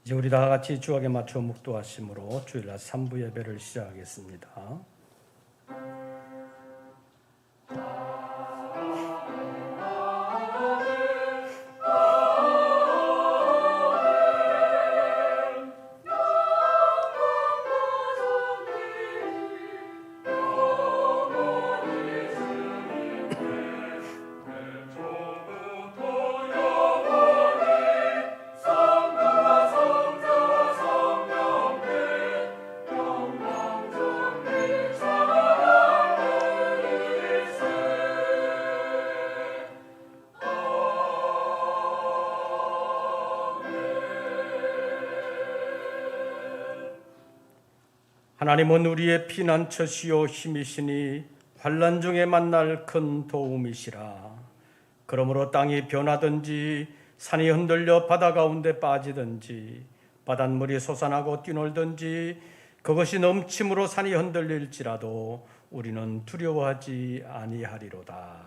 이제 우리 다 같이 주악에 맞춰 묵도하심으로 주일날 3부 예배를 시작하겠습니다. 하나님은 우리의 피난처시요 힘이시니 환난 중에 만날 큰 도움이시라. 그러므로 땅이 변하든지 산이 흔들려 바다 가운데 빠지든지 바닷물이 솟아나고 뛰놀든지 그것이 넘침으로 산이 흔들릴지라도 우리는 두려워하지 아니하리로다.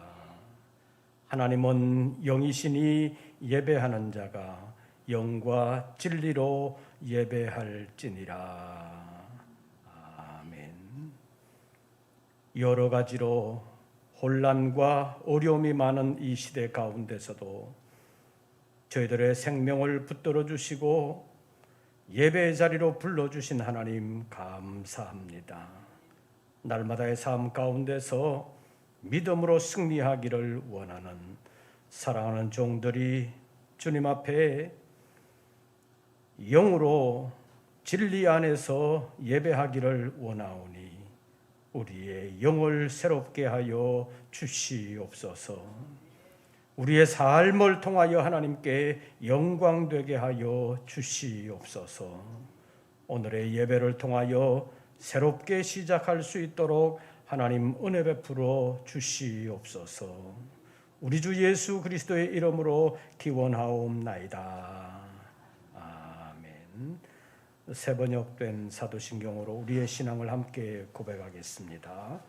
하나님은 영이시니 예배하는 자가 영과 진리로 예배할지니라. 여러 가지로 혼란과 어려움이 많은 이 시대 가운데서도 저희들의 생명을 붙들어 주시고 예배의 자리로 불러주신 하나님 감사합니다. 날마다의 삶 가운데서 믿음으로 승리하기를 원하는 사랑하는 종들이 주님 앞에 영으로 진리 안에서 예배하기를 원하오니 우리의 영을 새롭게 하여 주시옵소서. 우리의 삶을 통하여 하나님께 영광되게 하여 주시옵소서. 오늘의 예배를 통하여 새롭게 시작할 수 있도록 하나님 은혜 베풀어 주시옵소서. 우리 주 예수 그리스도의 이름으로 기원하옵나이다. 아멘. 새 번역된 사도신경으로 우리의 신앙을 함께 고백하겠습니다.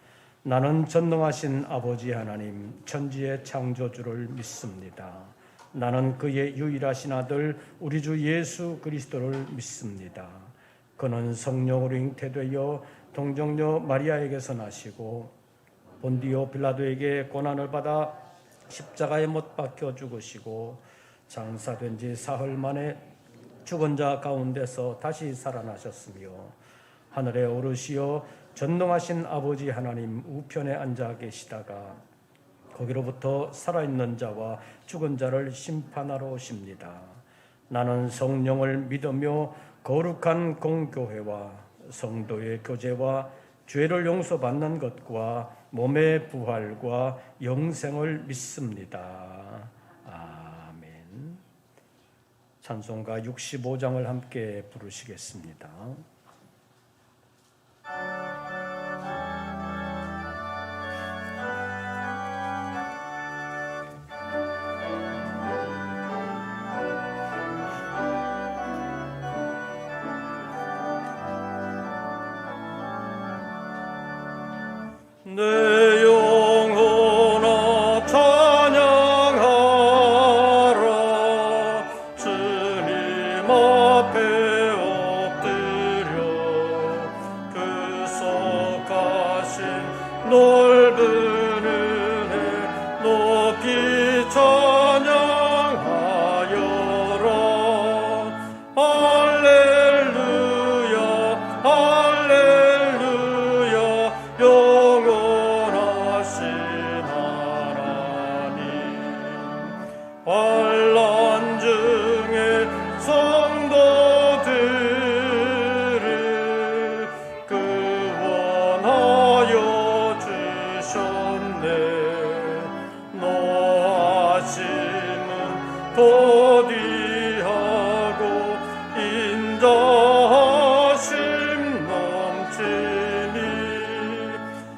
나는 전능하신 아버지 하나님 천지의 창조주를 믿습니다. 나는 그의 유일하신 아들 우리 주 예수 그리스도를 믿습니다. 그는 성령으로 잉태되어 동정녀 마리아에게서 나시고 본디오 빌라도에게 고난을 받아 십자가에 못 박혀 죽으시고 장사된 지 사흘 만에 죽은 자 가운데서 다시 살아나셨으며 하늘에 오르시어 전능하신 아버지 하나님 우편에 앉아 계시다가 거기로부터 살아있는 자와 죽은 자를 심판하러 오십니다. 나는 성령을 믿으며 거룩한 공교회와 성도의 교제와 죄를 용서받는 것과 몸의 부활과 영생을 믿습니다. 찬송가 65장을 함께 부르시겠습니다. 내 영혼아 찬양하라. 주님 앞에 엎드려 구속하신 넓은 은혜 높이 찬양하여라. 할렐루야 할렐루야 영원하신 하나님. 환난 중에 성도들을 구원하여 주셨네. 노하심은 도디하고 인자하심 넘치니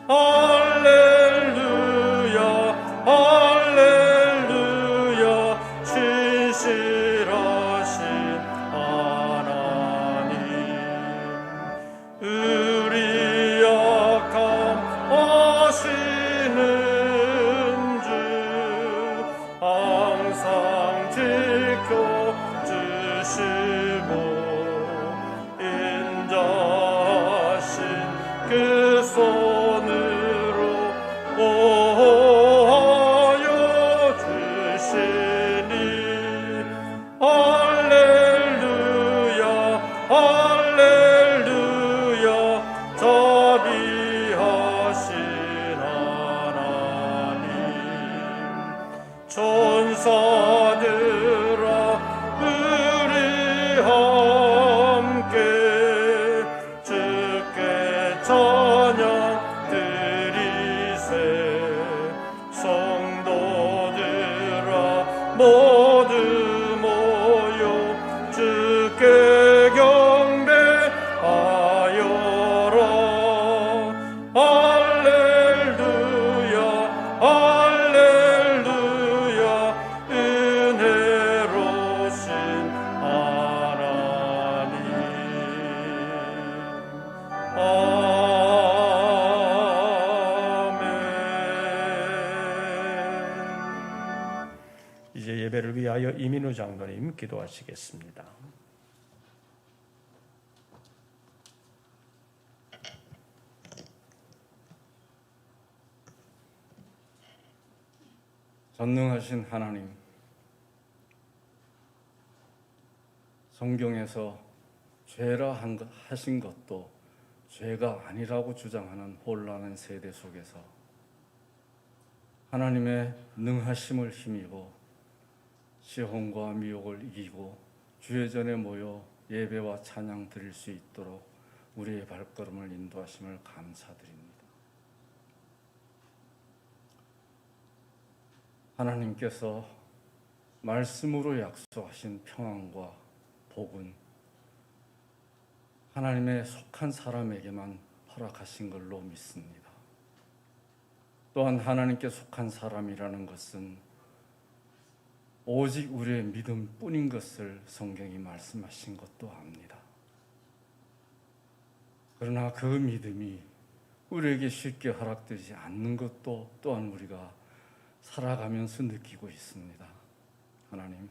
할렐루야 할렐루야 신실하신 하나님. 우리 약함 아시는 주 항상 자비하신 하나님, 천사들아 우리 함께 주께 찬양 드리세. 성도들아 모두 모여 주께 경배하여라. 할렐루야 할렐루야. 은혜로우신 하나님. 아멘. 이제 예배를 위하여 이민우 장로님 기도하시겠습니다. 전능하신 하나님, 성경에서 죄라 하신 것도 죄가 아니라고 주장하는 혼란한 세대 속에서 하나님의 능하심을 힘입어 시험과 미혹을 이기고 주의 전에 모여 예배와 찬양 드릴 수 있도록 우리의 발걸음을 인도하심을 감사드립니다. 하나님께서 말씀으로 약속하신 평안과 복은 하나님의 속한 사람에게만 허락하신 걸로 믿습니다. 또한 하나님께 속한 사람이라는 것은 오직 우리의 믿음뿐인 것을 성경이 말씀하신 것도 압니다. 그러나 그 믿음이 우리에게 쉽게 허락되지 않는 것도 또한 우리가 살아가면서 느끼고 있습니다. 하나님,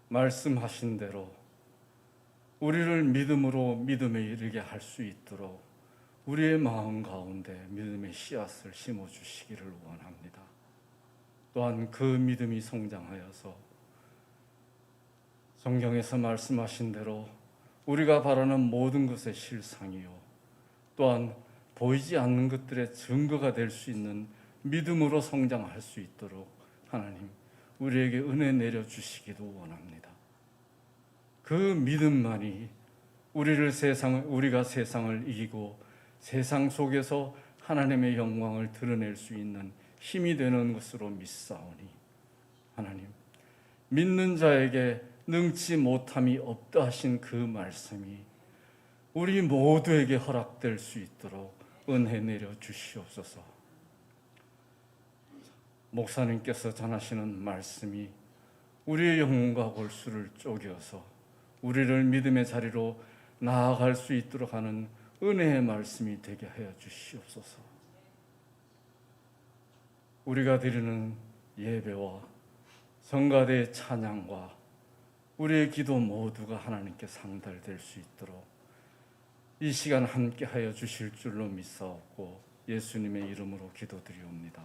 말씀하신 대로 우리를 믿음으로 믿음에 이르게 할 수 있도록 우리의 마음 가운데 믿음의 씨앗을 심어주시기를 원합니다. 또한 그 믿음이 성장하여서 성경에서 말씀하신 대로 우리가 바라는 모든 것의 실상이요, 또한 보이지 않는 것들의 증거가 될 수 있는 믿음으로 성장할 수 있도록 하나님, 우리에게 은혜 내려주시기도 원합니다. 그 믿음만이 우리가 세상을 이기고 세상 속에서 하나님의 영광을 드러낼 수 있는 힘이 되는 것으로 믿사오니, 하나님, 믿는 자에게 능치 못함이 없다 하신 그 말씀이 우리 모두에게 허락될 수 있도록 은혜 내려 주시옵소서. 목사님께서 전하시는 말씀이 우리의 영혼과 골수를 쪼개어서 우리를 믿음의 자리로 나아갈 수 있도록 하는 은혜의 말씀이 되게 하여 주시옵소서. 우리가 드리는 예배와 성가대의 찬양과 우리의 기도 모두가 하나님께 상달될 수 있도록 이 시간 함께 하여 주실 줄로 믿사옵고 예수님의 이름으로 기도드리옵니다.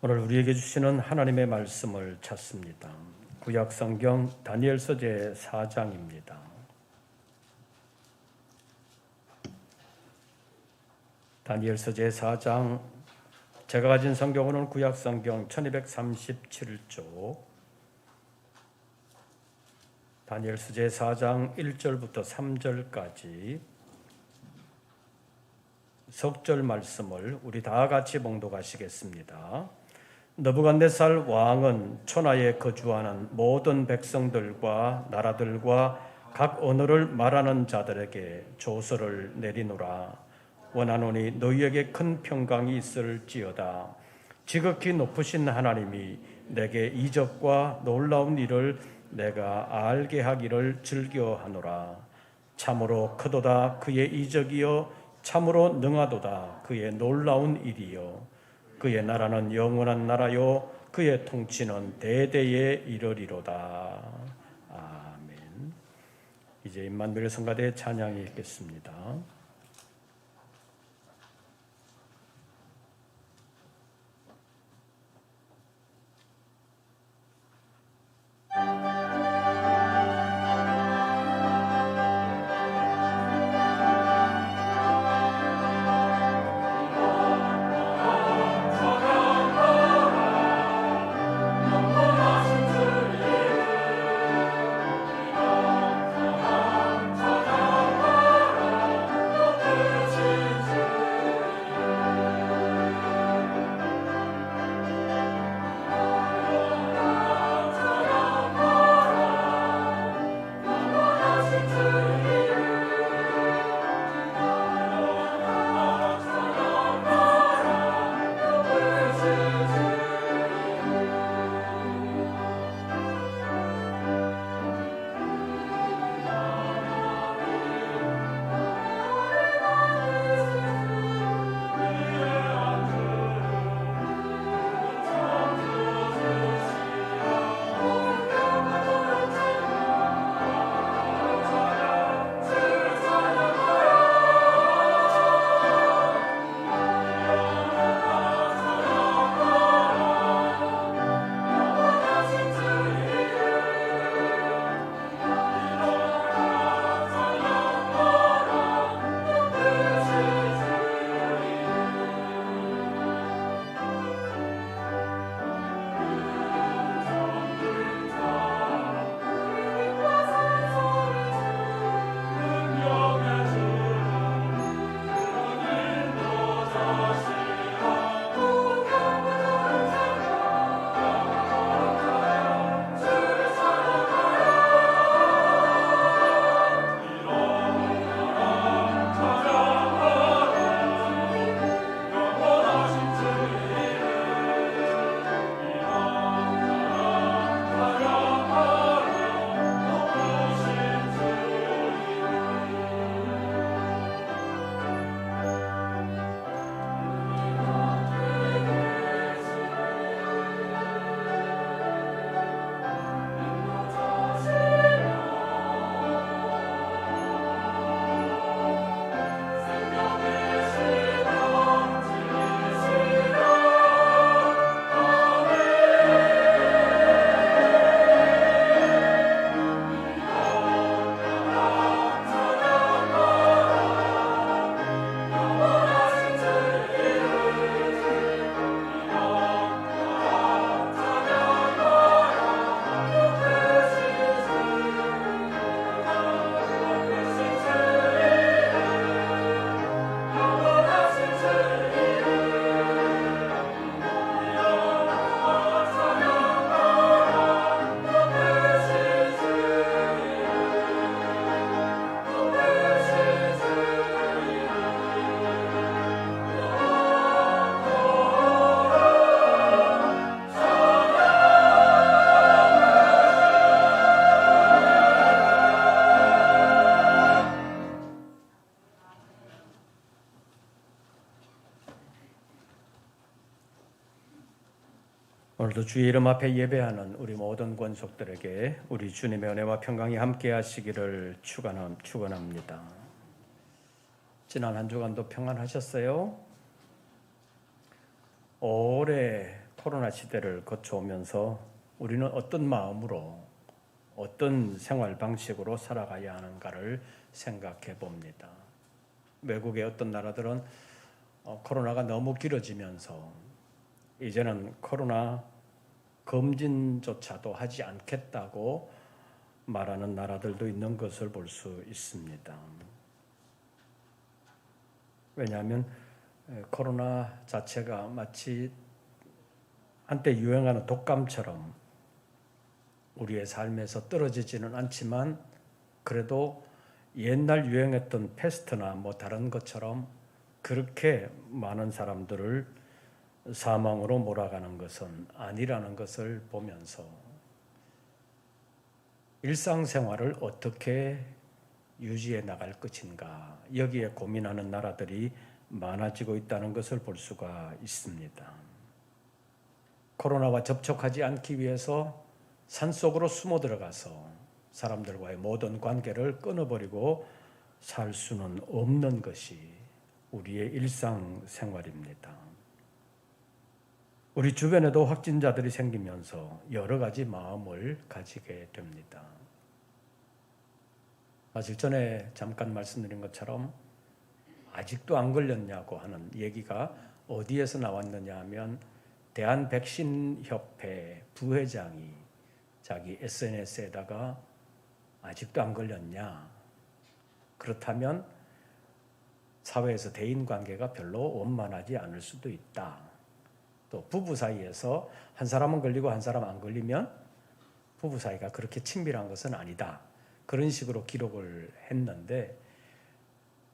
오늘 우리에게 주시는 하나님의 말씀을 찾습니다. 구약성경 다니엘서 제4장입니다. 다니엘서 제4장, 제가 가진 성경으로는 구약성경 1237쪽, 다니엘서 제4장 1절부터 3절까지 석절 말씀을 우리 다 같이 봉독하시겠습니다. 느부갓네살 왕은 초나에 거주하는 모든 백성들과 나라들과 각 언어를 말하는 자들에게 조서를 내리노라. 원하노니 너희에게 큰 평강이 있을지어다. 지극히 높으신 하나님이 내게 이적과 놀라운 일을 내가 알게 하기를 즐겨하노라. 참으로 크도다 그의 이적이요 참으로 능하도다 그의 놀라운 일이요 그의 나라는 영원한 나라요 그의 통치는 대대에 이르리로다. 이제 임마누엘 성가대의 찬양이 있겠습니다. 오늘도 주의 이름 앞에 예배하는 우리 모든 권속들에게 우리 주님의 은혜와 평강이 함께 하시기를 축원합니다. 지난 한 주간도 평안하셨어요? 오래 코로나 시대를 거쳐오면서 우리는 어떤 마음으로 어떤 생활 방식으로 살아가야 하는가를 생각해 봅니다. 외국의 어떤 나라들은 코로나가 너무 길어지면서 이제는 코로나 검진조차도 하지 않겠다고 말하는 나라들도 있는 것을 볼 수 있습니다. 왜냐하면 코로나 자체가 마치 한때 유행하는 독감처럼 우리의 삶에서 떨어지지는 않지만 그래도 옛날 유행했던 패스트나 뭐 다른 것처럼 그렇게 많은 사람들을 사망으로 몰아가는 것은 아니라는 것을 보면서 일상생활을 어떻게 유지해 나갈 것인가 여기에 고민하는 나라들이 많아지고 있다는 것을 볼 수가 있습니다. 코로나와 접촉하지 않기 위해서 산속으로 숨어 들어가서 사람들과의 모든 관계를 끊어버리고 살 수는 없는 것이 우리의 일상생활입니다. 우리 주변에도 확진자들이 생기면서 여러 가지 마음을 가지게 됩니다. 사실 전에 잠깐 말씀드린 것처럼 아직도 안 걸렸냐고 하는 얘기가 어디에서 나왔느냐 하면 대한백신협회 부회장이 자기 SNS에다가 아직도 안 걸렸냐? 그렇다면 사회에서 대인관계가 별로 원만하지 않을 수도 있다. 또 부부 사이에서 한 사람은 걸리고 한 사람 안 걸리면 부부 사이가 그렇게 친밀한 것은 아니다. 그런 식으로 기록을 했는데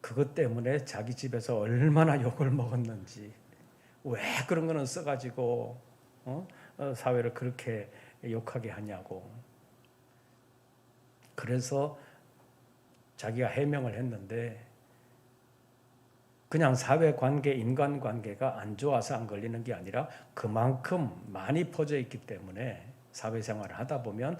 그것 때문에 자기 집에서 얼마나 욕을 먹었는지 왜 그런 거는 써가지고 사회를 그렇게 욕하게 하냐고. 그래서 자기가 해명을 했는데 그냥 사회관계, 인간관계가 안 좋아서 안 걸리는 게 아니라 그만큼 많이 퍼져 있기 때문에 사회생활을 하다 보면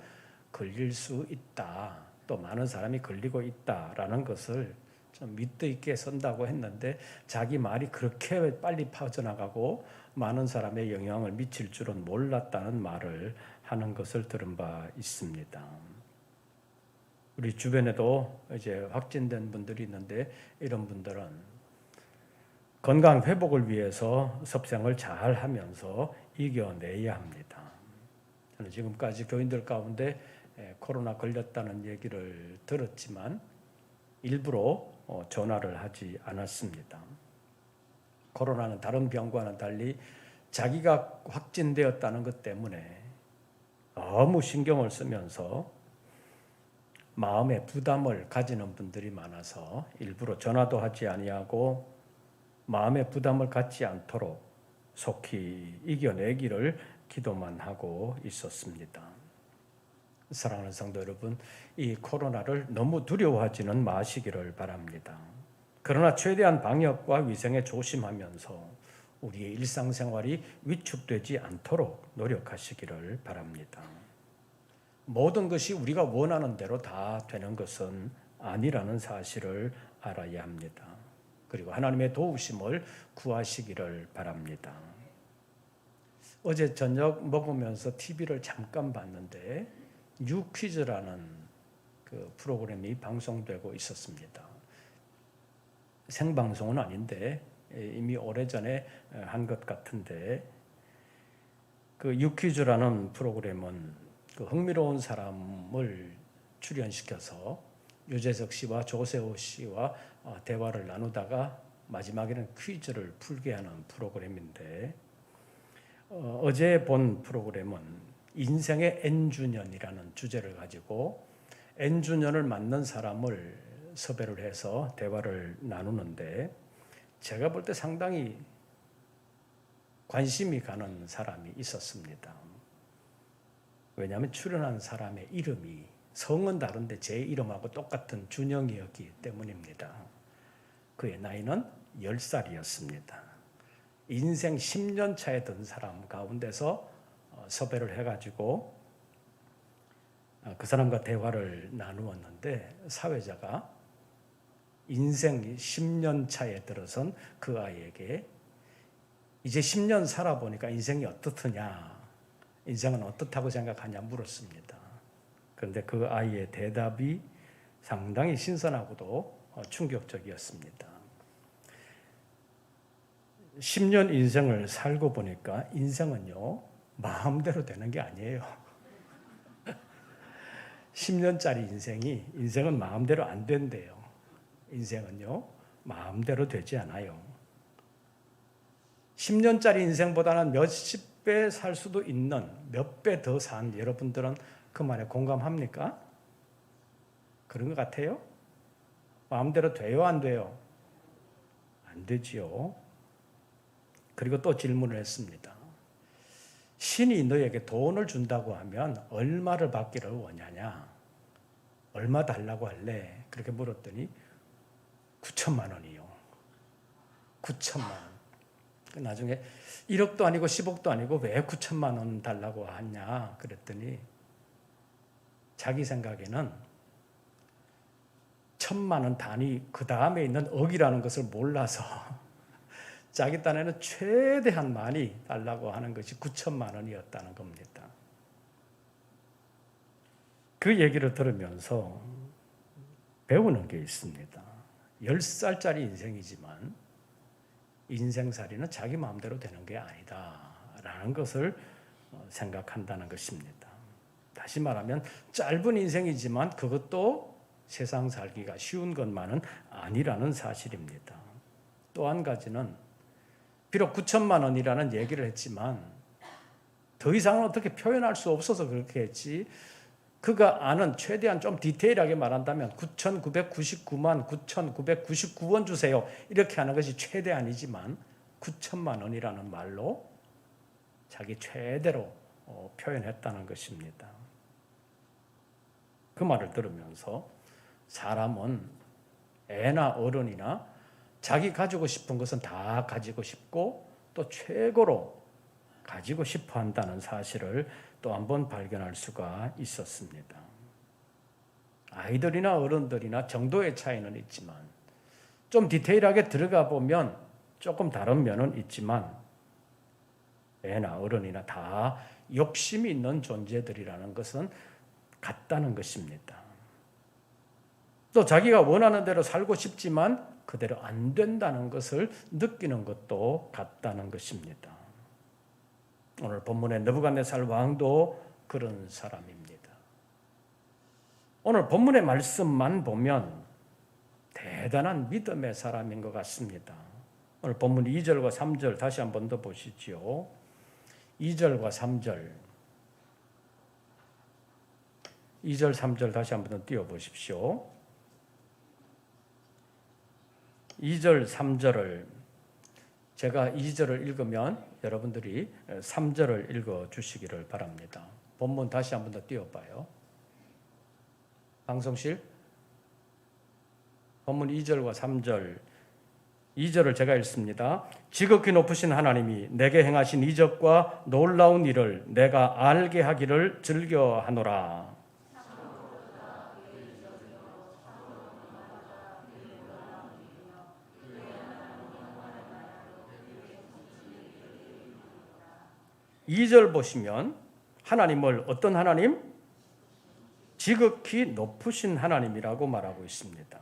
걸릴 수 있다. 또 많은 사람이 걸리고 있다라는 것을 좀 믿도 있게 쓴다고 했는데 자기 말이 그렇게 빨리 퍼져나가고 많은 사람의 영향을 미칠 줄은 몰랐다는 말을 하는 것을 들은 바 있습니다. 우리 주변에도 이제 확진된 분들이 있는데 이런 분들은 건강 회복을 위해서 섭생을 잘 하면서 이겨내야 합니다. 저는 지금까지 교인들 가운데 코로나 걸렸다는 얘기를 들었지만 일부러 전화를 하지 않았습니다. 코로나는 다른 병과는 달리 자기가 확진되었다는 것 때문에 너무 신경을 쓰면서 마음의 부담을 가지는 분들이 많아서 일부러 전화도 하지 아니하고 마음의 부담을 갖지 않도록 속히 이겨내기를 기도만 하고 있었습니다. 사랑하는 성도 여러분, 이 코로나를 너무 두려워하지는 마시기를 바랍니다. 그러나 최대한 방역과 위생에 조심하면서 우리의 일상생활이 위축되지 않도록 노력하시기를 바랍니다. 모든 것이 우리가 원하는 대로 다 되는 것은 아니라는 사실을 알아야 합니다. 그리고 하나님의 도우심을 구하시기를 바랍니다. 어제 저녁 먹으면서 TV를 잠깐 봤는데 뉴퀴즈라는 그 프로그램이 방송되고 있었습니다. 생방송은 아닌데 이미 오래전에 한 것 같은데 그 뉴퀴즈라는 프로그램은 그 흥미로운 사람을 출연시켜서 유재석 씨와 조세호 씨와 대화를 나누다가 마지막에는 퀴즈를 풀게 하는 프로그램인데 어제 본 프로그램은 인생의 N주년이라는 주제를 가지고 N주년을 맞는 사람을 섭외를 해서 대화를 나누는데 제가 볼 때 상당히 관심이 가는 사람이 있었습니다. 왜냐하면 출연한 사람의 이름이 성은 다른데 제 이름하고 똑같은 준영이었기 때문입니다. 그의 나이는 10살이었습니다. 인생 10년 차에 든 사람 가운데서 섭외를 해가지고 그 사람과 대화를 나누었는데 사회자가 인생 10년 차에 들어선 그 아이에게 이제 10년 살아보니까 인생이 어떻느냐, 인생은 어떻다고 생각하냐 물었습니다. 그런데 그 아이의 대답이 상당히 신선하고도 충격적이었습니다. 10년 인생을 살고 보니까 인생은요 마음대로 되는 게 아니에요. 10년짜리 인생은 마음대로 안 된대요. 인생은요 마음대로 되지 않아요. 10년짜리 인생보다는 몇십 배 살 수도 있는 몇 배 더 산 여러분들은 그 말에 공감합니까? 그런 것 같아요? 마음대로 돼요, 안 돼요? 안 되지요. 그리고 또 질문을 했습니다. 신이 너에게 돈을 준다고 하면 얼마를 받기를 원하냐? 얼마 달라고 할래? 그렇게 물었더니 9천만 원이요. 9천만 원. 나중에 1억도 아니고 10억도 아니고 왜 9천만 원 달라고 하냐? 그랬더니 자기 생각에는 1,000만 원 단위 그 다음에 있는 억이라는 것을 몰라서 자기 딴에는 최대한 많이 달라고 하는 것이 9천만 원이었다는 겁니다. 그 얘기를 들으면서 배우는 게 있습니다. 10살짜리 인생이지만 인생살이는 자기 마음대로 되는 게 아니다라는 것을 생각한다는 것입니다. 다시 말하면 짧은 인생이지만 그것도 세상 살기가 쉬운 것만은 아니라는 사실입니다. 또 한 가지는 비록 9천만 원이라는 얘기를 했지만 더 이상은 어떻게 표현할 수 없어서 그렇게 했지, 그가 아는 최대한 좀 디테일하게 말한다면 9,999만 9,999원 주세요 이렇게 하는 것이 최대한이지만 9천만 원이라는 말로 자기 최대로 표현했다는 것입니다. 그 말을 들으면서 사람은 애나 어른이나 자기 가지고 싶은 것은 다 가지고 싶고 또 최고로 가지고 싶어 한다는 사실을 또 한 번 발견할 수가 있었습니다. 아이들이나 어른들이나 정도의 차이는 있지만 좀 디테일하게 들어가 보면 조금 다른 면은 있지만 애나 어른이나 다 욕심이 있는 존재들이라는 것은 같다는 것입니다. 또 자기가 원하는 대로 살고 싶지만 그대로 안 된다는 것을 느끼는 것도 같다는 것입니다. 오늘 본문의 느부갓네살 왕도 그런 사람입니다. 오늘 본문의 말씀만 보면 대단한 믿음의 사람인 것 같습니다. 오늘 본문 2절과 3절 다시 한 번 더 보시죠. 2절과 3절 2절 3절 다시 한 번 더 띄워보십시오. 2절 3절을 제가 2절을 읽으면 여러분들이 3절을 읽어주시기를 바랍니다. 본문 다시 한 번 더 띄워봐요. 방송실 본문 2절과 3절 2절을 제가 읽습니다. 지극히 높으신 하나님이 내게 행하신 이적과 놀라운 일을 내가 알게 하기를 즐겨하노라. 이 절 보시면 하나님을 어떤 하나님? 지극히 높으신 하나님이라고 말하고 있습니다.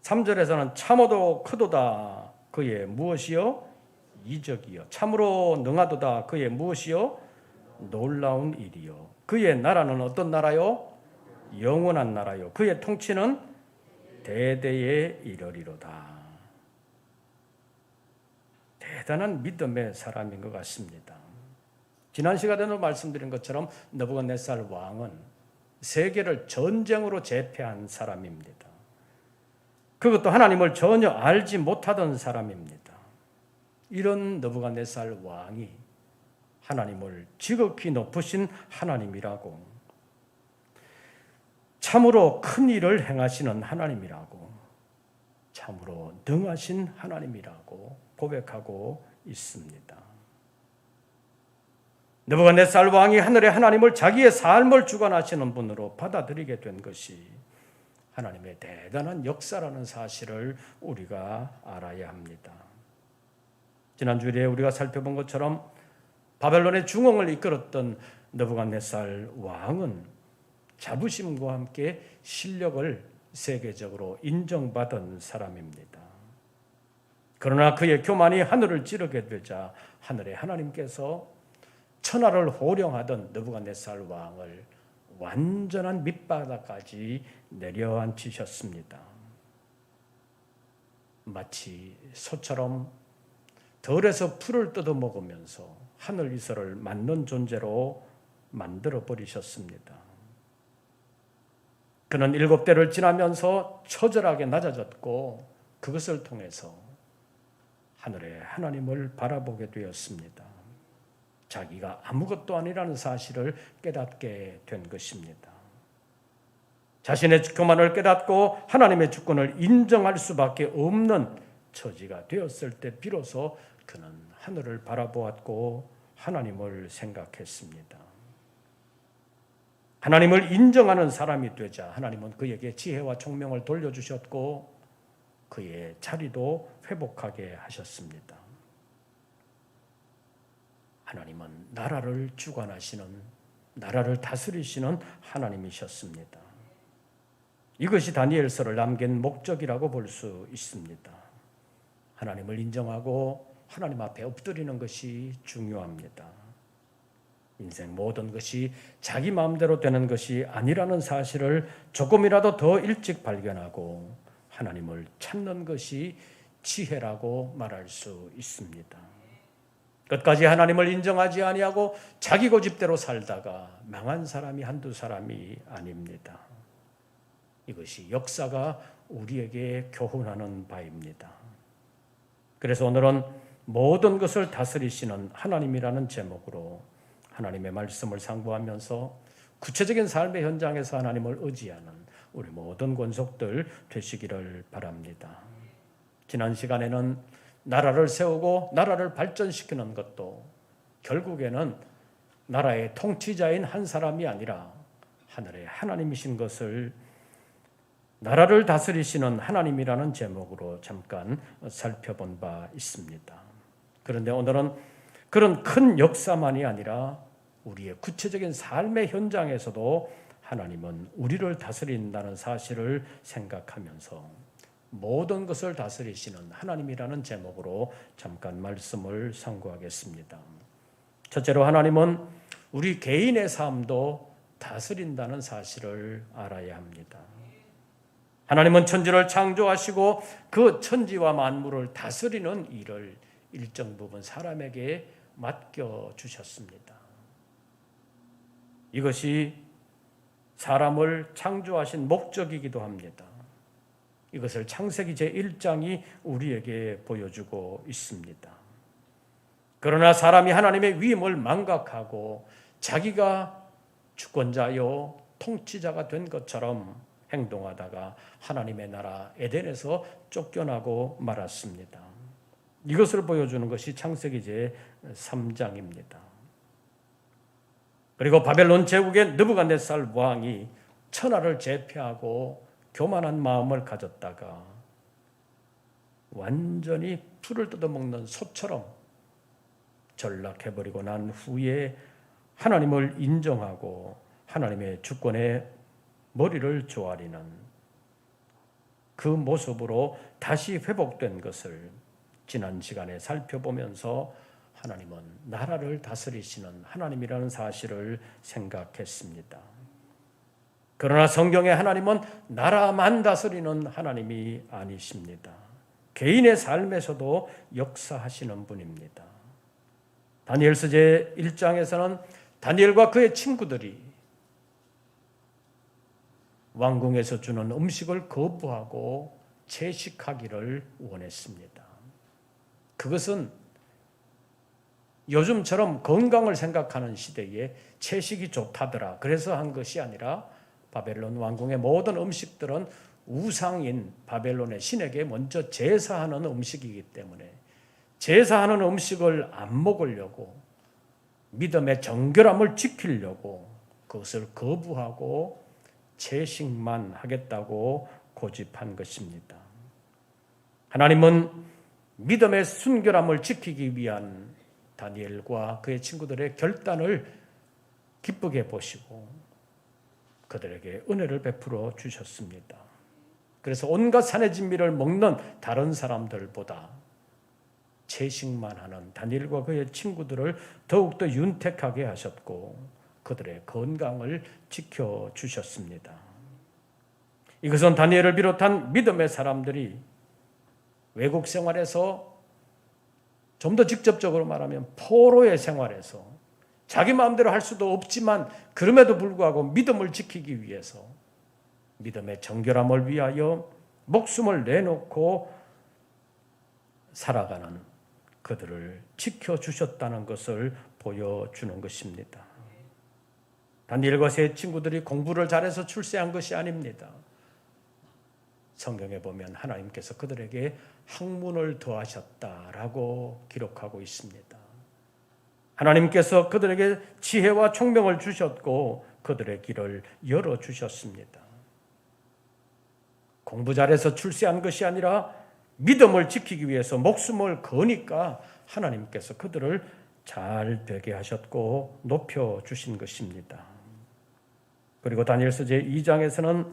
3절에서는 참으로 크도다 그의 무엇이요? 이적이요. 참으로 능하도다 그의 무엇이요? 놀라운 일이요. 그의 나라는 어떤 나라요? 영원한 나라요. 그의 통치는 대대에 이르리로다. 대단한 믿음의 사람인 것 같습니다. 지난 시간에도 말씀드린 것처럼 느부갓네살 왕은 세계를 전쟁으로 제패한 사람입니다. 그것도 하나님을 전혀 알지 못하던 사람입니다. 이런 느부갓네살 왕이 하나님을 지극히 높으신 하나님이라고, 참으로 큰 일을 행하시는 하나님이라고, 참으로 능하신 하나님이라고 고백하고 있습니다. 느부갓네살 왕이 하늘의 하나님을 자기의 삶을 주관하시는 분으로 받아들이게 된 것이 하나님의 대단한 역사라는 사실을 우리가 알아야 합니다. 지난주에 우리가 살펴본 것처럼 바벨론의 중흥을 이끌었던 느부갓네살 왕은 자부심과 함께 실력을 세계적으로 인정받은 사람입니다. 그러나 그의 교만이 하늘을 찌르게 되자 하늘의 하나님께서 천하를 호령하던 느부갓네살 왕을 완전한 밑바닥까지 내려앉히셨습니다. 마치 소처럼 덜에서 풀을 뜯어먹으면서 하늘 이슬을 맞는 존재로 만들어버리셨습니다. 그는 7대를 지나면서 처절하게 낮아졌고 그것을 통해서 하늘의 하나님을 바라보게 되었습니다. 자기가 아무것도 아니라는 사실을 깨닫게 된 것입니다. 자신의 교만을 깨닫고 하나님의 주권을 인정할 수밖에 없는 처지가 되었을 때 비로소 그는 하늘을 바라보았고 하나님을 생각했습니다. 하나님을 인정하는 사람이 되자 하나님은 그에게 지혜와 총명을 돌려주셨고 그의 자리도 회복하게 하셨습니다. 하나님은 나라를 주관하시는, 나라를 다스리시는 하나님이셨습니다. 이것이 다니엘서를 남긴 목적이라고 볼 수 있습니다. 하나님을 인정하고 하나님 앞에 엎드리는 것이 중요합니다. 인생 모든 것이 자기 마음대로 되는 것이 아니라는 사실을 조금이라도 더 일찍 발견하고 하나님을 찾는 것이 지혜라고 말할 수 있습니다. 끝까지 하나님을 인정하지 아니하고 자기 고집대로 살다가 망한 사람이 한두 사람이 아닙니다. 이것이 역사가 우리에게 교훈하는 바입니다. 그래서 오늘은 모든 것을 다스리시는 하나님이라는 제목으로 하나님의 말씀을 상고하면서 구체적인 삶의 현장에서 하나님을 의지하는 우리 모든 권속들 되시기를 바랍니다. 지난 시간에는 나라를 세우고 나라를 발전시키는 것도 결국에는 나라의 통치자인 한 사람이 아니라 하늘의 하나님이신 것을 나라를 다스리시는 하나님이라는 제목으로 잠깐 살펴본 바 있습니다. 그런데 오늘은 그런 큰 역사만이 아니라 우리의 구체적인 삶의 현장에서도 하나님은 우리를 다스린다는 사실을 생각하면서 모든 것을 다스리시는 하나님이라는 제목으로 잠깐 말씀을 상고하겠습니다. 첫째로 하나님은 우리 개인의 삶도 다스린다는 사실을 알아야 합니다. 하나님은 천지를 창조하시고 그 천지와 만물을 다스리는 일을 일정 부분 사람에게 맡겨주셨습니다. 이것이 사람을 창조하신 목적이기도 합니다. 이것을 창세기 제1장이 우리에게 보여주고 있습니다. 그러나 사람이 하나님의 위임을 망각하고 자기가 주권자요 통치자가 된 것처럼 행동하다가 하나님의 나라 에덴에서 쫓겨나고 말았습니다. 이것을 보여주는 것이 창세기 제3장입니다. 그리고 바벨론 제국의 느부갓네살 왕이 천하를 제패하고 교만한 마음을 가졌다가 완전히 풀을 뜯어먹는 소처럼 전락해버리고 난 후에 하나님을 인정하고 하나님의 주권에 머리를 조아리는 그 모습으로 다시 회복된 것을 지난 시간에 살펴보면서 하나님은 나라를 다스리시는 하나님이라는 사실을 생각했습니다. 그러나 성경의 하나님은 나라만 다스리는 하나님이 아니십니다. 개인의 삶에서도 역사하시는 분입니다. 다니엘서 제1장에서는 다니엘과 그의 친구들이 왕궁에서 주는 음식을 거부하고 채식하기를 원했습니다. 그것은 요즘처럼 건강을 생각하는 시대에 채식이 좋다더라 그래서 한 것이 아니라 바벨론 왕궁의 모든 음식들은 우상인 바벨론의 신에게 먼저 제사하는 음식이기 때문에 제사하는 음식을 안 먹으려고 믿음의 정결함을 지키려고 그것을 거부하고 채식만 하겠다고 고집한 것입니다. 하나님은 믿음의 순결함을 지키기 위한 다니엘과 그의 친구들의 결단을 기쁘게 보시고 그들에게 은혜를 베풀어 주셨습니다. 그래서 온갖 산의 진미를 먹는 다른 사람들보다 채식만 하는 다니엘과 그의 친구들을 더욱더 윤택하게 하셨고 그들의 건강을 지켜주셨습니다. 이것은 다니엘을 비롯한 믿음의 사람들이 외국 생활에서 좀 더 직접적으로 말하면 포로의 생활에서 자기 마음대로 할 수도 없지만 그럼에도 불구하고 믿음을 지키기 위해서 믿음의 정결함을 위하여 목숨을 내놓고 살아가는 그들을 지켜주셨다는 것을 보여주는 것입니다. 다니엘과 세 친구들이 공부를 잘해서 출세한 것이 아닙니다. 성경에 보면 하나님께서 그들에게 학문을 더하셨다라고 기록하고 있습니다. 하나님께서 그들에게 지혜와 총명을 주셨고 그들의 길을 열어주셨습니다. 공부 잘해서 출세한 것이 아니라 믿음을 지키기 위해서 목숨을 거니까 하나님께서 그들을 잘 되게 하셨고 높여주신 것입니다. 그리고 다니엘서 제2장에서는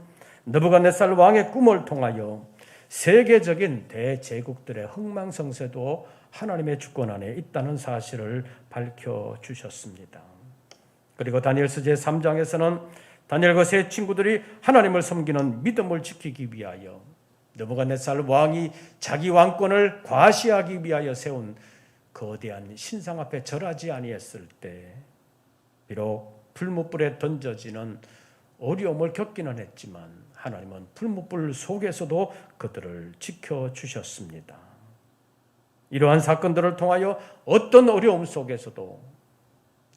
느부갓네살 왕의 꿈을 통하여 세계적인 대제국들의 흥망성쇠도 하나님의 주권 안에 있다는 사실을 밝혀주셨습니다. 그리고 다니엘서 제3장에서는 다니엘과 세 친구들이 하나님을 섬기는 믿음을 지키기 위하여 느부갓네살 왕이 자기 왕권을 과시하기 위하여 세운 거대한 신상 앞에 절하지 아니했을 때 비록 풀무불에 던져지는 어려움을 겪기는 했지만 하나님은 풀무불 속에서도 그들을 지켜주셨습니다. 이러한 사건들을 통하여 어떤 어려움 속에서도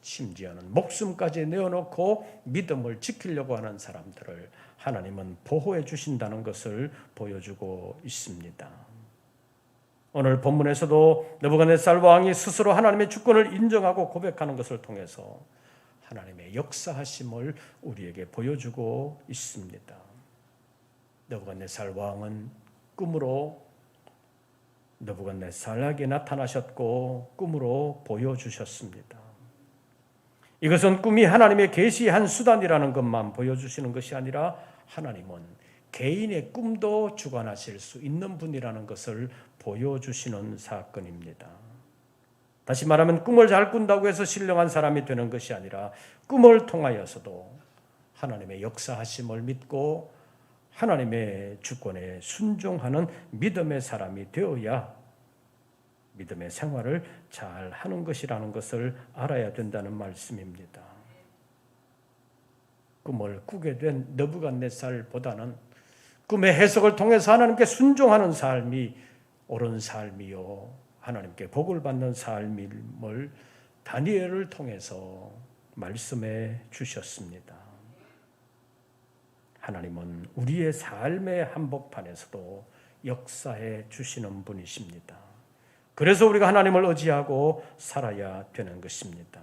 심지어는 목숨까지 내어놓고 믿음을 지키려고 하는 사람들을 하나님은 보호해 주신다는 것을 보여주고 있습니다. 오늘 본문에서도 느부갓네살 왕이 스스로 하나님의 주권을 인정하고 고백하는 것을 통해서 하나님의 역사하심을 우리에게 보여주고 있습니다. 느부갓네살 왕은 꿈으로 느부갓네살에게 나타나셨고 꿈으로 보여주셨습니다. 이것은 꿈이 하나님의 계시의 수단이라는 것만 보여주시는 것이 아니라 하나님은 개인의 꿈도 주관하실 수 있는 분이라는 것을 보여주시는 사건입니다. 다시 말하면 꿈을 잘 꾼다고 해서 신령한 사람이 되는 것이 아니라 꿈을 통하여서도 하나님의 역사하심을 믿고 하나님의 주권에 순종하는 믿음의 사람이 되어야 믿음의 생활을 잘 하는 것이라는 것을 알아야 된다는 말씀입니다. 꿈을 꾸게 된 느부갓네살보다는 꿈의 해석을 통해서 하나님께 순종하는 삶이 옳은 삶이요 하나님께 복을 받는 삶임을 다니엘을 통해서 말씀해 주셨습니다. 하나님은 우리의 삶의 한복판에서도 역사해 주시는 분이십니다. 그래서 우리가 하나님을 의지하고 살아야 되는 것입니다.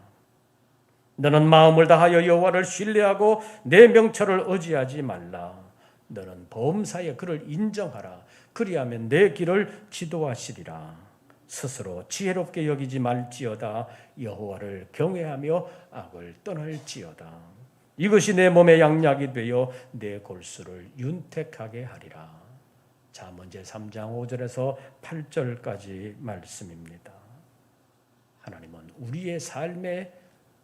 너는 마음을 다하여 여호와를 신뢰하고 내 명철을 의지하지 말라. 너는 범사에 그를 인정하라. 그리하면 내 길을 지도하시리라. 스스로 지혜롭게 여기지 말지어다. 여호와를 경외하며 악을 떠날지어다. 이것이 내 몸의 양약이 되어 내 골수를 윤택하게 하리라. 잠언 제3장 5절에서 8절까지 말씀입니다. 하나님은 우리의 삶의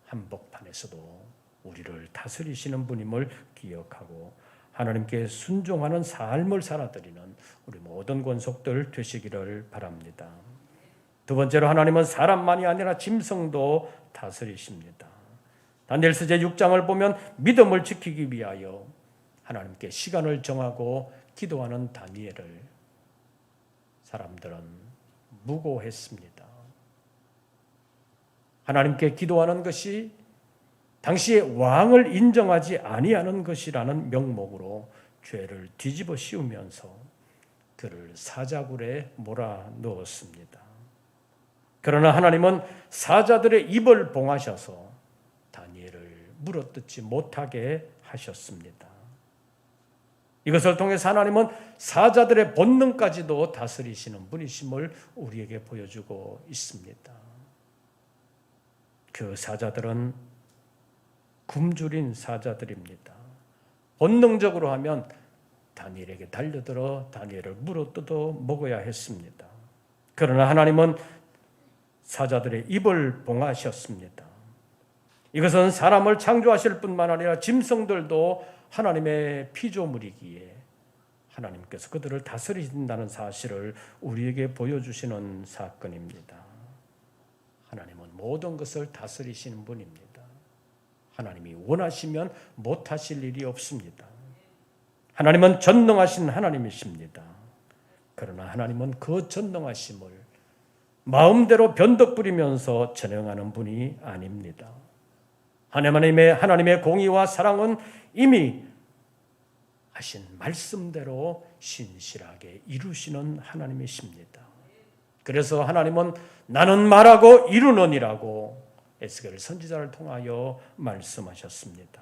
한복판에서도 우리를 다스리시는 분임을 기억하고 하나님께 순종하는 삶을 살아드리는 우리 모든 권속들 되시기를 바랍니다. 두 번째로 하나님은 사람만이 아니라 짐승도 다스리십니다. 다니엘서 제6장을 보면 믿음을 지키기 위하여 하나님께 시간을 정하고 기도하는 다니엘을 사람들은 무고했습니다. 하나님께 기도하는 것이 당시에 왕을 인정하지 아니하는 것이라는 명목으로 죄를 뒤집어 씌우면서 그를 사자굴에 몰아넣었습니다. 그러나 하나님은 사자들의 입을 봉하셔서 다니엘을 물어뜯지 못하게 하셨습니다. 이것을 통해서 하나님은 사자들의 본능까지도 다스리시는 분이심을 우리에게 보여주고 있습니다. 그 사자들은 굶주린 사자들입니다. 본능적으로 하면 다니엘에게 달려들어 다니엘을 물어뜯어 먹어야 했습니다. 그러나 하나님은 사자들의 입을 봉하셨습니다. 이것은 사람을 창조하실 뿐만 아니라 짐승들도 하나님의 피조물이기에 하나님께서 그들을 다스리신다는 사실을 우리에게 보여주시는 사건입니다. 하나님은 모든 것을 다스리시는 분입니다. 하나님이 원하시면 못하실 일이 없습니다. 하나님은 전능하신 하나님이십니다. 그러나 하나님은 그 전능하심을 마음대로 변덕 부리면서 전행하는 분이 아닙니다. 하나님의 공의와 사랑은 이미 하신 말씀대로 신실하게 이루시는 하나님이십니다. 그래서 하나님은 나는 말하고 이루느니라고 에스겔 선지자를 통하여 말씀하셨습니다.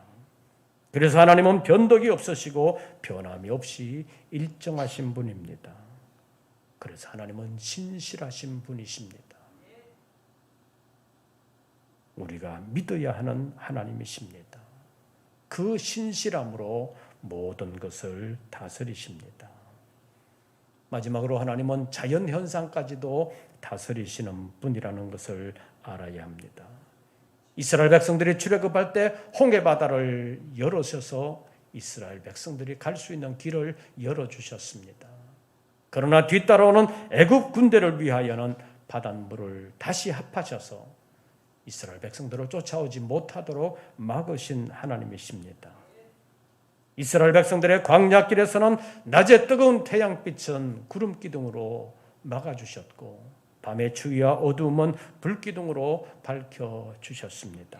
그래서 하나님은 변덕이 없으시고 변함이 없이 일정하신 분입니다. 그래서 하나님은 신실하신 분이십니다. 우리가 믿어야 하는 하나님이십니다. 그 신실함으로 모든 것을 다스리십니다. 마지막으로 하나님은 자연현상까지도 다스리시는 분이라는 것을 알아야 합니다. 이스라엘 백성들이 출애굽할 때 홍해바다를 열어셔서 이스라엘 백성들이 갈 수 있는 길을 열어주셨습니다. 그러나 뒤따라오는 애굽 군대를 위하여는 바닷물을 다시 합하셔서 이스라엘 백성들을 쫓아오지 못하도록 막으신 하나님이십니다. 이스라엘 백성들의 광야길에서는 낮에 뜨거운 태양빛은 구름기둥으로 막아주셨고 밤의 추위와 어두움은 불기둥으로 밝혀주셨습니다.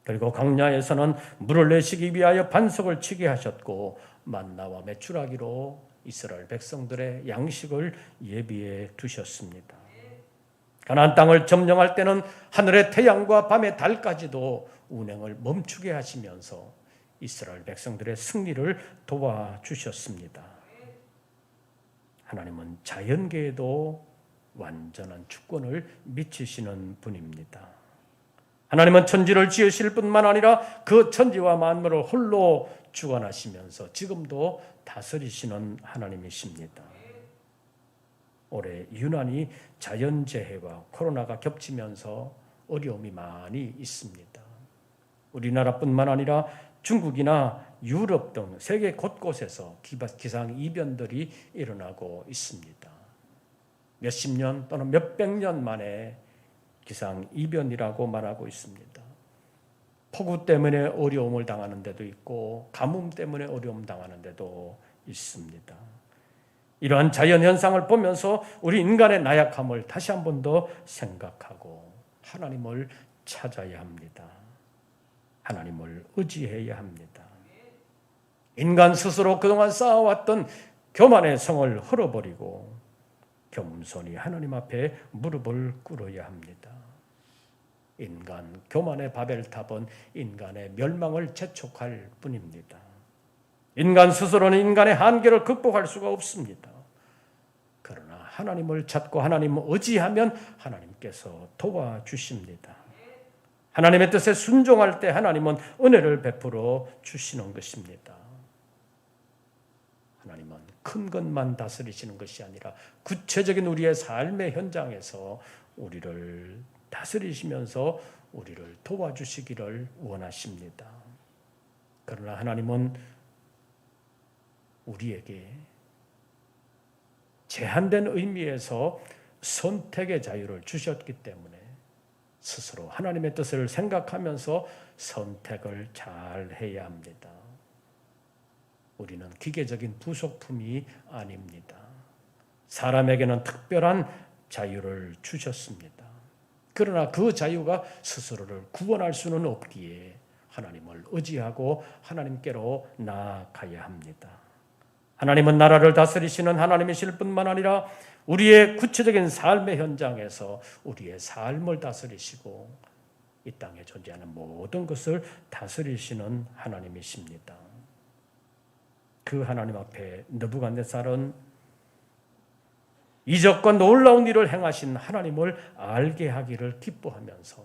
그리고 광야에서는 물을 내시기 위하여 반석을 치게 하셨고 만나와 메추라기로 이스라엘 백성들의 양식을 예비해 두셨습니다. 가나안 땅을 점령할 때는 하늘의 태양과 밤의 달까지도 운행을 멈추게 하시면서 이스라엘 백성들의 승리를 도와주셨습니다. 하나님은 자연계에도 완전한 주권을 미치시는 분입니다. 하나님은 천지를 지으실 뿐만 아니라 그 천지와 만물을 홀로 주관하시면서 지금도 다스리시는 하나님이십니다. 올해 유난히 자연재해와 코로나가 겹치면서 어려움이 많이 있습니다. 우리나라뿐만 아니라 중국이나 유럽 등 세계 곳곳에서 기상이변들이 일어나고 있습니다. 몇십 년 또는 몇백 년 만에 기상이변이라고 말하고 있습니다. 폭우 때문에 어려움을 당하는 데도 있고 가뭄 때문에 어려움 당하는 데도 있습니다. 이러한 자연현상을 보면서 우리 인간의 나약함을 다시 한 번 더 생각하고 하나님을 찾아야 합니다. 하나님을 의지해야 합니다. 인간 스스로 그동안 쌓아왔던 교만의 성을 헐어버리고 겸손히 하나님 앞에 무릎을 꿇어야 합니다. 인간 교만의 바벨탑은 인간의 멸망을 재촉할 뿐입니다. 인간 스스로는 인간의 한계를 극복할 수가 없습니다. 그러나 하나님을 찾고 하나님을 의지하면 하나님께서 도와주십니다. 하나님의 뜻에 순종할 때 하나님은 은혜를 베풀어 주시는 것입니다. 하나님은 큰 것만 다스리시는 것이 아니라 구체적인 우리의 삶의 현장에서 우리를 다스리시면서 우리를 도와주시기를 원하십니다. 그러나 하나님은 우리에게 제한된 의미에서 선택의 자유를 주셨기 때문에 스스로 하나님의 뜻을 생각하면서 선택을 잘 해야 합니다. 우리는 기계적인 부속품이 아닙니다. 사람에게는 특별한 자유를 주셨습니다. 그러나 그 자유가 스스로를 구원할 수는 없기에 하나님을 의지하고 하나님께로 나아가야 합니다. 하나님은 나라를 다스리시는 하나님이실 뿐만 아니라 우리의 구체적인 삶의 현장에서 우리의 삶을 다스리시고 이 땅에 존재하는 모든 것을 다스리시는 하나님이십니다. 그 하나님 앞에 느부갓네살은 이적과 놀라운 일을 행하신 하나님을 알게 하기를 기뻐하면서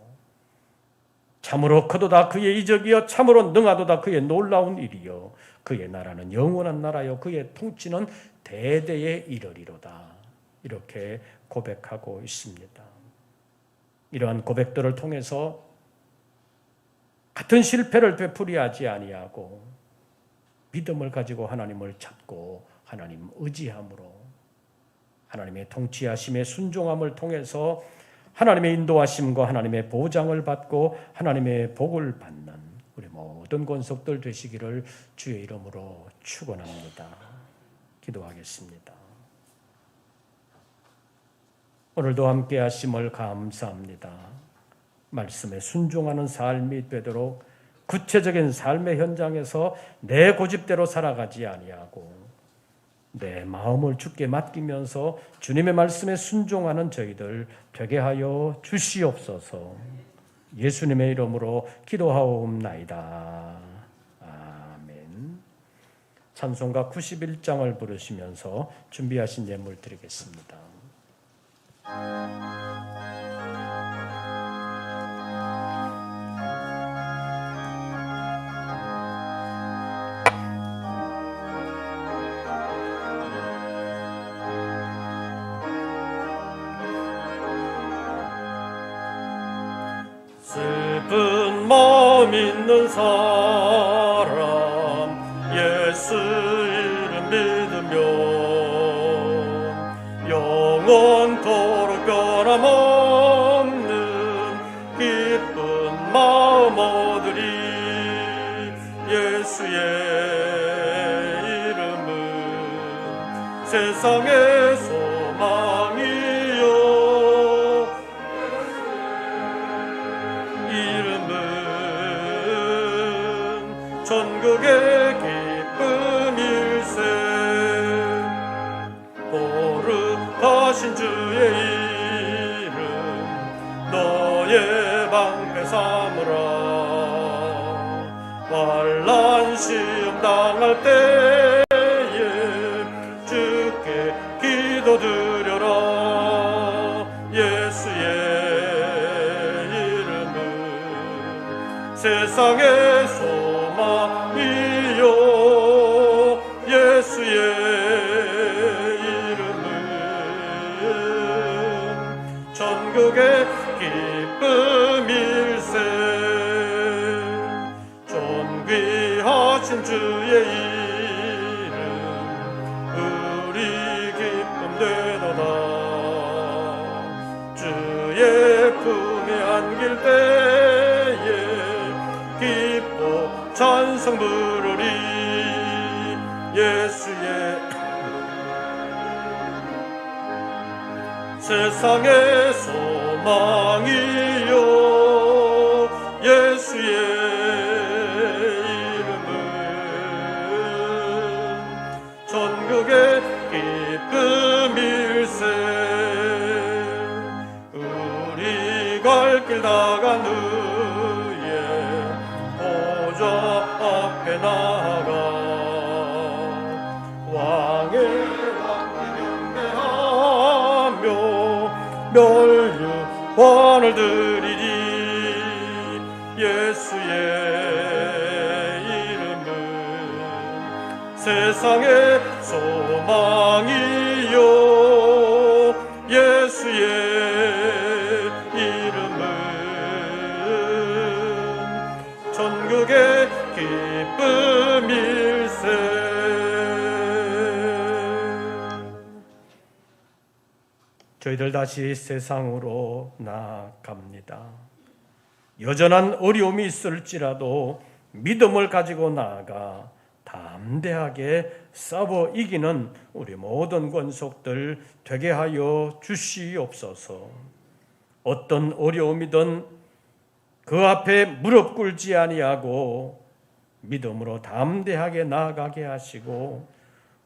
참으로 크도다 그의 이적이여 참으로 능하도다 그의 놀라운 일이여 그의 나라는 영원한 나라여 그의 통치는 대대에 이르리로다 이렇게 고백하고 있습니다. 이러한 고백들을 통해서 같은 실패를 되풀이하지 아니하고 믿음을 가지고 하나님을 찾고 하나님 의지함으로 하나님의 통치하심에 순종함을 통해서 하나님의 인도하심과 하나님의 보장을 받고 하나님의 복을 받는 우리 모든 권속들 되시기를 주의 이름으로 축원합니다. 기도하겠습니다. 오늘도 함께 하심을 감사합니다. 말씀에 순종하는 삶이 되도록 구체적인 삶의 현장에서 내 고집대로 살아가지 아니하고 내 마음을 주께 맡기면서 주님의 말씀에 순종하는 저희들 되게 하여 주시옵소서. 예수님의 이름으로 기도하옵나이다. 찬송가 91장을 부르시면서 준비하신 예물 드리겠습니다. 슬픈 마음 있는 사람 예수 이름 믿으면 영원토록 변함없는 기쁜 마음 얻으리. 예수의 이름은 세상의 소망이요 천국의 기쁨일세. 거룩하신 주의 이름 너의 방패 삼으라. 환난 시험 당할 때에 주께 기도드려라. 예수의 이름은 세상의 소망이요 예수의 이름은 천국의 기쁨일세. 존귀하신 주의 이름 우리 기쁨 되도다. 주의 품에 안길 때에 기뻐 찬송 부르리. 예수의 세상의 소망이요 예수의 이름은 천국의 기쁨일세. 우리 갈 길 다간 후에 보좌 앞에 나아가 왕의 경배하며 멸류관을 드리리. 예수의 이름은 세상의 소망이요 예수의 이름은 천국의 기쁨일세. 저희들 다시 세상으로 나아갑니다. 여전한 어려움이 있을지라도 믿음을 가지고 나아가 담대하게 싸워 이기는 우리 모든 권속들 되게 하여 주시옵소서. 어떤 어려움이든 그 앞에 무릎 꿇지 아니하고 믿음으로 담대하게 나아가게 하시고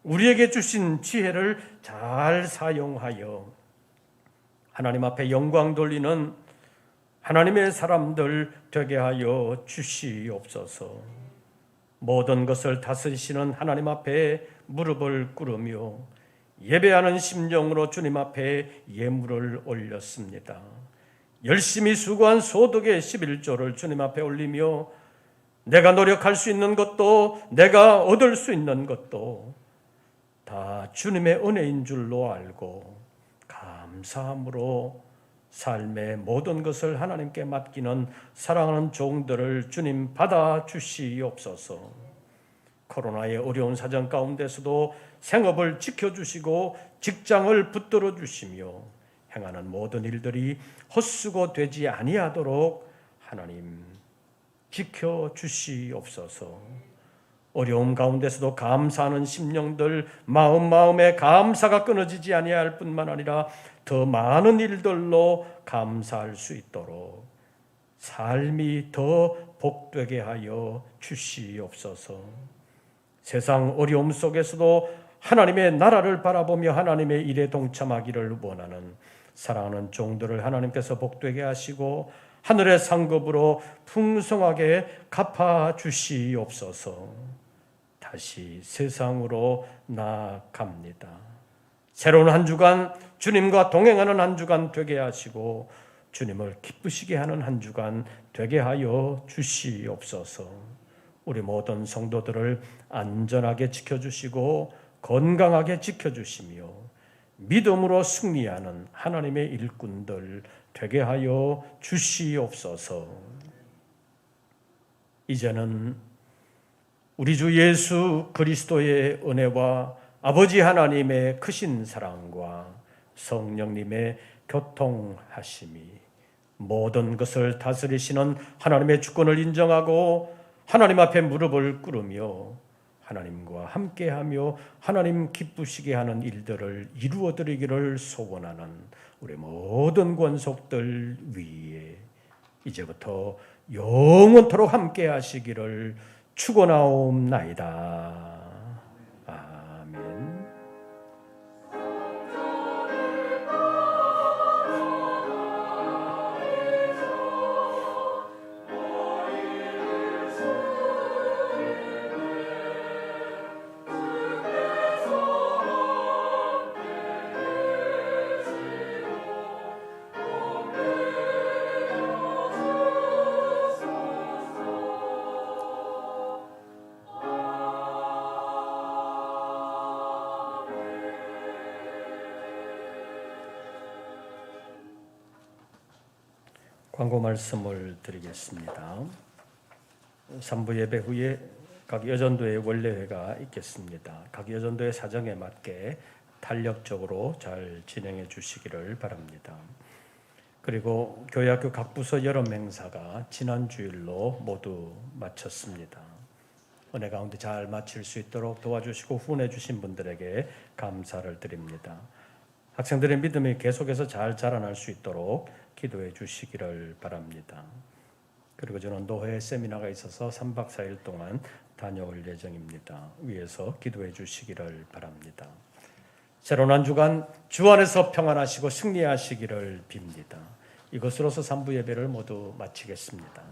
우리에게 주신 지혜를 잘 사용하여 하나님 앞에 영광 돌리는 하나님의 사람들 되게 하여 주시옵소서. 모든 것을 다스리시는 하나님 앞에 무릎을 꿇으며 예배하는 심령으로 주님 앞에 예물을 올렸습니다. 열심히 수고한 소득의 11조를 주님 앞에 올리며 내가 노력할 수 있는 것도 내가 얻을 수 있는 것도 다 주님의 은혜인 줄로 알고 감사함으로 삶의 모든 것을 하나님께 맡기는 사랑하는 종들을 주님 받아 주시옵소서. 코로나의 어려운 사정 가운데서도 생업을 지켜주시고 직장을 붙들어 주시며 행하는 모든 일들이 헛수고 되지 아니하도록 하나님 지켜주시옵소서. 어려움 가운데서도 감사하는 심령들 마음에 감사가 끊어지지 아니할 뿐만 아니라 더 많은 일들로 감사할 수 있도록 삶이 더 복되게 하여 주시옵소서. 세상 어려움 속에서도 하나님의 나라를 바라보며 하나님의 일에 동참하기를 원하는 사랑하는 종들을 하나님께서 복되게 하시고 하늘의 상급으로 풍성하게 갚아 주시옵소서. 다시 세상으로 나아갑니다. 새로운 한 주간 주님과 동행하는 한 주간 되게 하시고 주님을 기쁘시게 하는 한 주간 되게 하여 주시옵소서. 우리 모든 성도들을 안전하게 지켜주시고 건강하게 지켜주시며 믿음으로 승리하는 하나님의 일꾼들 되게 하여 주시옵소서. 이제는 우리 주 예수 그리스도의 은혜와 아버지 하나님의 크신 사랑과 성령님의 교통하심이 모든 것을 다스리시는 하나님의 주권을 인정하고 하나님 앞에 무릎을 꿇으며 하나님과 함께하며 하나님 기쁘시게 하는 일들을 이루어드리기를 소원하는 우리 모든 권속들 위에 이제부터 영원토록 함께하시기를 축원하옵나이다. 아멘. 광고 말씀을 드리겠습니다. 3부 예배 후에 각 여전도의 원래회가 있겠습니다. 각 여전도의 사정에 맞게 탄력적으로 잘 진행해 주시기를 바랍니다. 그리고 교회학교 각 부서 여름 행사가 지난 주일로 모두 마쳤습니다. 은혜 가운데 잘 마칠 수 있도록 도와주시고 후원해 주신 분들에게 감사를 드립니다. 학생들의 믿음이 계속해서 잘 자라날 수 있도록 기도해 주시기를 바랍니다. 그리고 저는 노회 세미나가 있어서 3박 4일 동안 다녀올 예정입니다. 위에서 기도해 주시기를 바랍니다. 새로운 한 주간 주 안에서 평안하시고 승리하시기를 빕니다. 이것으로서 3부 예배를 모두 마치겠습니다.